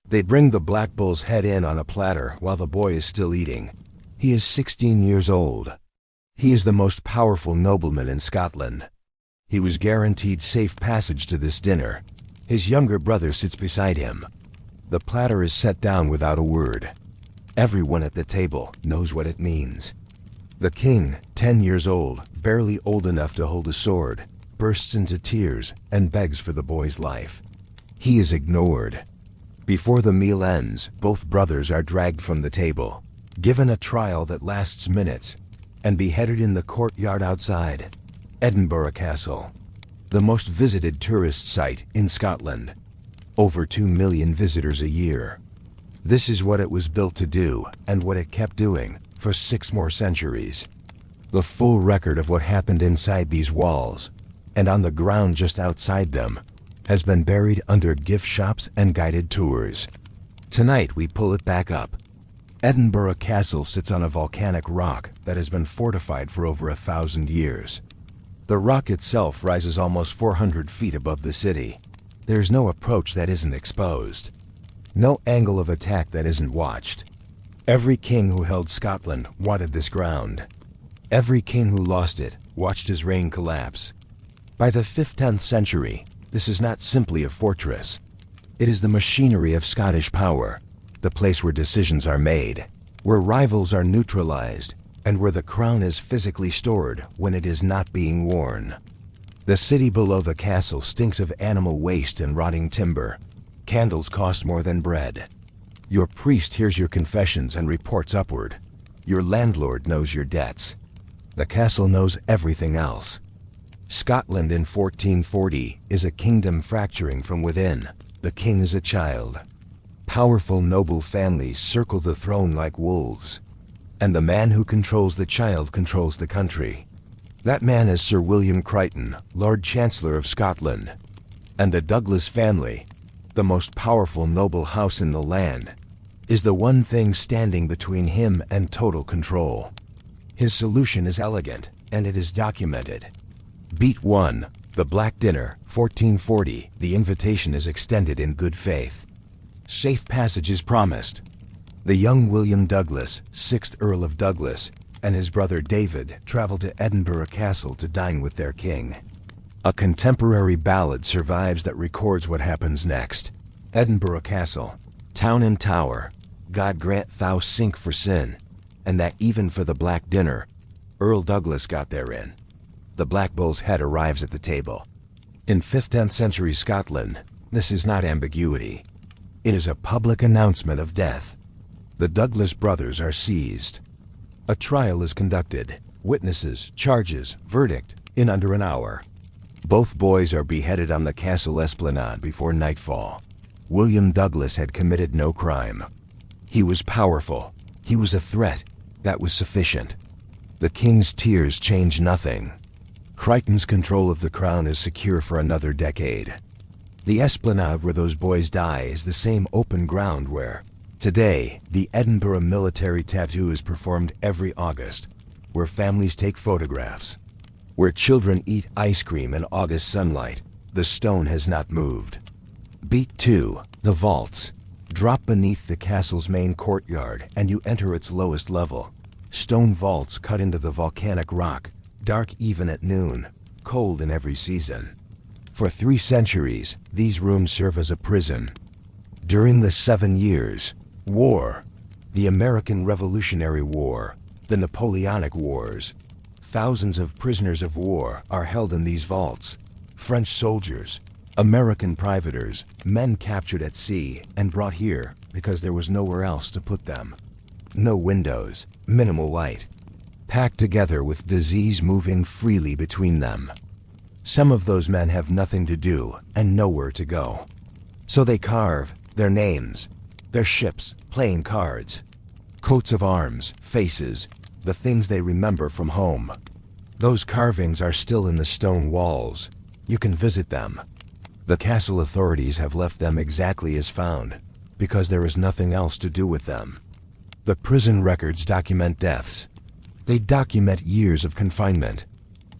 They bring the black bull's head in on a platter while the boy is still eating. He is 16 years old. He is the most powerful nobleman in Scotland. He was guaranteed safe passage to this dinner. His younger brother sits beside him. The platter is set down without a word. Everyone at the table knows what it means. The king, 10 years old, barely old enough to hold a sword, bursts into tears and begs for the boy's life. He is ignored. Before the meal ends, both brothers are dragged from the table, given a trial that lasts minutes, and beheaded in the courtyard outside Edinburgh Castle, the most visited tourist site in Scotland. Over 2 million visitors a year. This is what it was built to do, and what it kept doing for 6 more centuries. The full record of what happened inside these walls, and on the ground just outside them, has been buried under gift shops and guided tours. Tonight we pull it back up. Edinburgh Castle sits on a volcanic rock that has been fortified for over 1,000 years. The rock itself rises almost 400 feet above the city. There's no approach that isn't exposed. No angle of attack that isn't watched. Every king who held Scotland wanted this ground. Every king who lost it watched his reign collapse. By the 15th century, this is not simply a fortress. It is the machinery of Scottish power, the place where decisions are made, where rivals are neutralized, and where the crown is physically stored when it is not being worn. The city below the castle stinks of animal waste and rotting timber. Candles cost more than bread. Your priest hears your confessions and reports upward. Your landlord knows your debts. The castle knows everything else. Scotland in 1440 is a kingdom fracturing from within. The king is a child. Powerful noble families circle the throne like wolves. And the man who controls the child controls the country. That man is Sir William Crichton, Lord Chancellor of Scotland. And the Douglas family, the most powerful noble house in the land, is the one thing standing between him and total control. His solution is elegant, and it is documented. Beat 1, the Black Dinner, 1440. The invitation is extended in good faith. Safe passage is promised. The young William Douglas, 6th Earl of Douglas, and his brother David travel to Edinburgh Castle to dine with their king. A contemporary ballad survives that records what happens next. Edinburgh Castle, town and tower, God grant thou sink for sin, and that even for the Black Dinner, Earl Douglas got therein. The Black Bull's head arrives at the table. In 15th century Scotland, this is not ambiguity. It is a public announcement of death. The Douglas brothers are seized. A trial is conducted. Witnesses, charges, verdict, in under an hour. Both boys are beheaded on the castle esplanade before nightfall. William Douglas had committed no crime. He was powerful. He was a threat. That was sufficient. The king's tears change nothing. Crichton's control of the crown is secure for another decade. The esplanade where those boys die is the same open ground where, today, the Edinburgh military tattoo is performed every August, where families take photographs, where children eat ice cream in August sunlight. The stone has not moved. Beat 2, the vaults. Drop beneath the castle's main courtyard and you enter its lowest level. Stone vaults cut into the volcanic rock, dark even at noon, cold in every season. For 3 centuries, these rooms serve as a prison. During the 7 Years' War, the American Revolutionary War, the Napoleonic Wars, thousands of prisoners of war are held in these vaults. French soldiers, American privateers, men captured at sea and brought here because there was nowhere else to put them. No windows, minimal light, packed together with disease moving freely between them. Some of those men have nothing to do and nowhere to go. So they carve their names, their ships, playing cards, coats of arms, faces, the things they remember from home. Those carvings are still in the stone walls. You can visit them. The castle authorities have left them exactly as found, because there is nothing else to do with them. The prison records document deaths. They document years of confinement.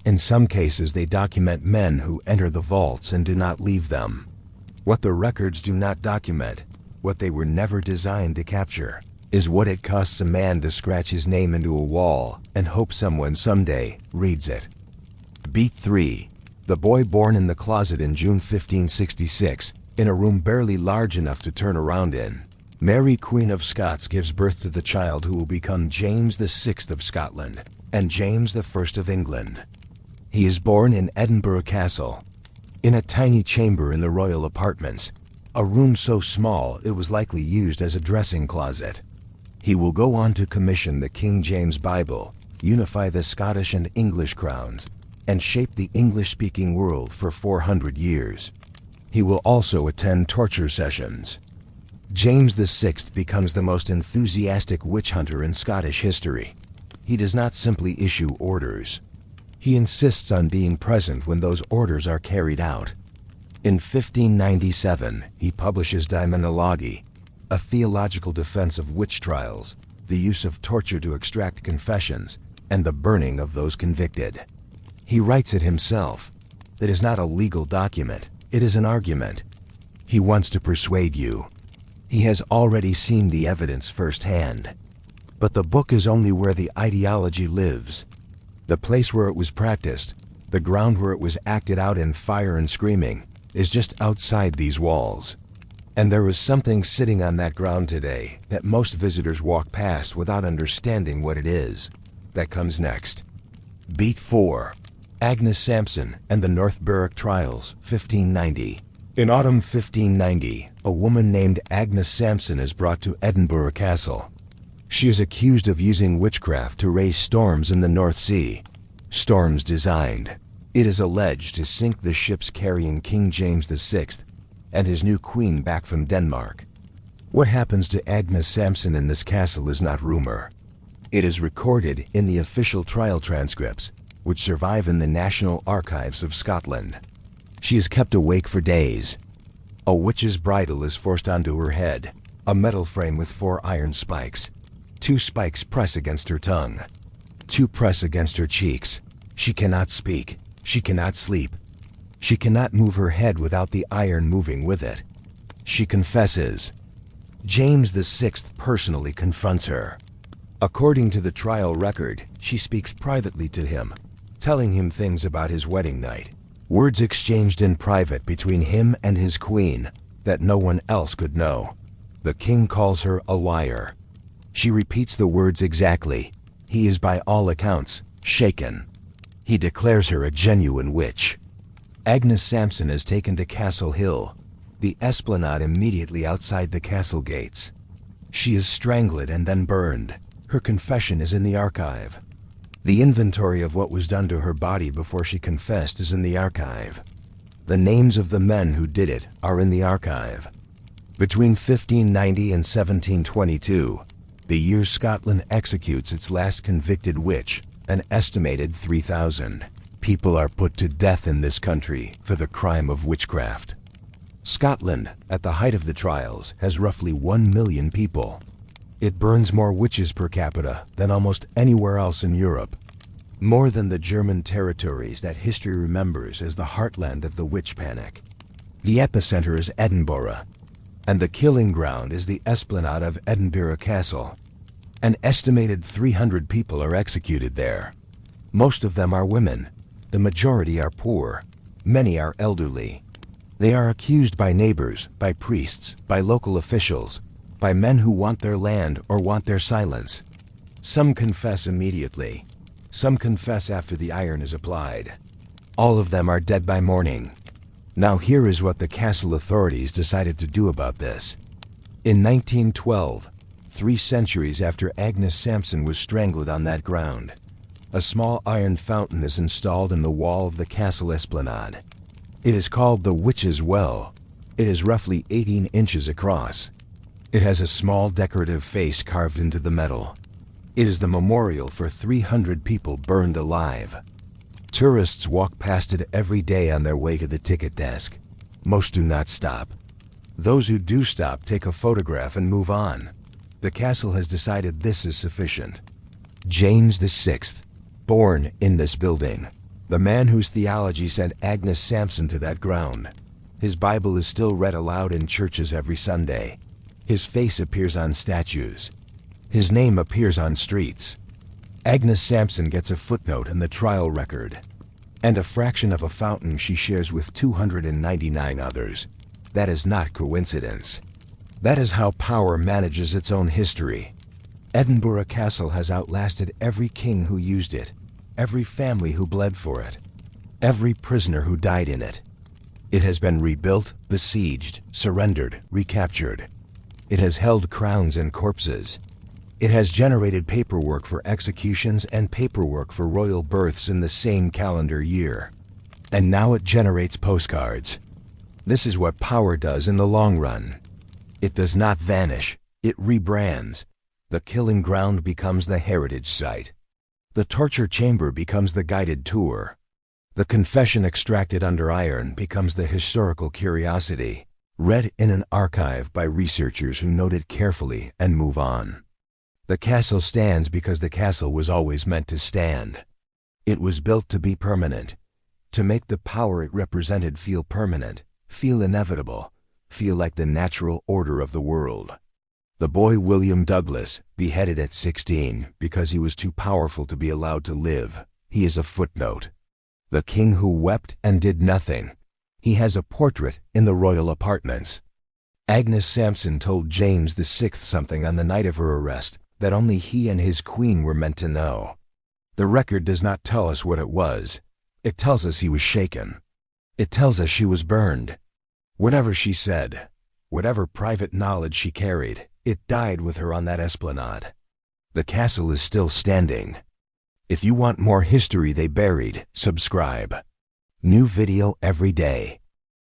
In some cases, they document men who enter the vaults and do not leave them. What the records do not document, what they were never designed to capture, is what it costs a man to scratch his name into a wall and hope someone someday reads it. Beat 3. The boy born in the closet in June 1566, in a room barely large enough to turn around in. Mary, Queen of Scots, gives birth to the child who will become James VI of Scotland and James I of England. He is born in Edinburgh Castle, in a tiny chamber in the royal apartments, a room so small it was likely used as a dressing closet. He will go on to commission the King James Bible, unify the Scottish and English crowns, and shape the English-speaking world for 400 years. He will also attend torture sessions. James VI becomes the most enthusiastic witch hunter in Scottish history. He does not simply issue orders. He insists on being present when those orders are carried out. In 1597, he publishes Daemonologie, a theological defense of witch trials, the use of torture to extract confessions, and the burning of those convicted. He writes it himself. It is not a legal document, it is an argument. He wants to persuade you. He has already seen the evidence firsthand. But the book is only where the ideology lives. The place where it was practiced, the ground where it was acted out in fire and screaming, is just outside these walls. And there is something sitting on that ground today that most visitors walk past without understanding what it is. That comes next. Beat 4. Agnes Sampson and the North Berwick Trials, 1590. In autumn 1590, a woman named Agnes Sampson is brought to Edinburgh Castle. She is accused of using witchcraft to raise storms in the North Sea. Storms designed, it is alleged, to sink the ships carrying King James VI and his new queen back from Denmark. What happens to Agnes Sampson in this castle is not rumor. It is recorded in the official trial transcripts, which survive in the National Archives of Scotland. She is kept awake for days. A witch's bridle is forced onto her head, a metal frame with 4 iron spikes. 2 spikes press against her tongue. 2 press against her cheeks. She cannot speak. She cannot sleep. She cannot move her head without the iron moving with it. She confesses. James VI personally confronts her. According to the trial record, she speaks privately to him, telling him things about his wedding night. Words exchanged in private between him and his queen that no one else could know. The king calls her a liar. She repeats the words exactly. He is by all accounts shaken. He declares her a genuine witch. Agnes Sampson is taken to Castle Hill, the esplanade immediately outside the castle gates. She is strangled and then burned. Her confession is in the archive. The inventory of what was done to her body before she confessed is in the archive. The names of the men who did it are in the archive. Between 1590 and 1722, the year Scotland executes its last convicted witch, an estimated 3,000 people are put to death in this country for the crime of witchcraft. Scotland, at the height of the trials, has roughly 1 million people. It burns more witches per capita than almost anywhere else in Europe, more than the German territories that history remembers as the heartland of the witch panic. The epicenter is Edinburgh, and the killing ground is the esplanade of Edinburgh Castle. An estimated 300 people are executed there. Most of them are women. The majority are poor. Many are elderly. They are accused by neighbors, by priests, by local officials, by men who want their land or want their silence. Some confess immediately. Some confess after the iron is applied. All of them are dead by morning. Now here is what the castle authorities decided to do about this. In 1912, 3 centuries after Agnes Sampson was strangled on that ground, a small iron fountain is installed in the wall of the castle esplanade. It is called the Witch's Well. It is roughly 18 inches across. It has a small decorative face carved into the metal. It is the memorial for 300 people burned alive. Tourists walk past it every day on their way to the ticket desk. Most do not stop. Those who do stop take a photograph and move on. The castle has decided this is sufficient. James VI, born in this building, the man whose theology sent Agnes Sampson to that ground. His Bible is still read aloud in churches every Sunday. His face appears on statues. His name appears on streets. Agnes Sampson gets a footnote in the trial record, and a fraction of a fountain she shares with 299 others. That is not coincidence. That is how power manages its own history. Edinburgh Castle has outlasted every king who used it, every family who bled for it, every prisoner who died in it. It has been rebuilt, besieged, surrendered, recaptured. It has held crowns and corpses. It has generated paperwork for executions and paperwork for royal births in the same calendar year. And now it generates postcards. This is what power does in the long run. It does not vanish, it rebrands. The killing ground becomes the heritage site. The torture chamber becomes the guided tour. The confession extracted under iron becomes the historical curiosity, read in an archive by researchers who note it carefully and move on. The castle stands because the castle was always meant to stand. It was built to be permanent, to make the power it represented feel permanent, feel inevitable, feel like the natural order of the world. The boy William Douglas, beheaded at 16 because he was too powerful to be allowed to live, he is a footnote. The king who wept and did nothing, he has a portrait in the royal apartments. Agnes Sampson told James VI something on the night of her arrest that only he and his queen were meant to know. The record does not tell us what it was. It tells us he was shaken. It tells us she was burned. Whatever she said, whatever private knowledge she carried, it died with her on that esplanade. The castle is still standing. If you want more history they buried, subscribe. New video every day.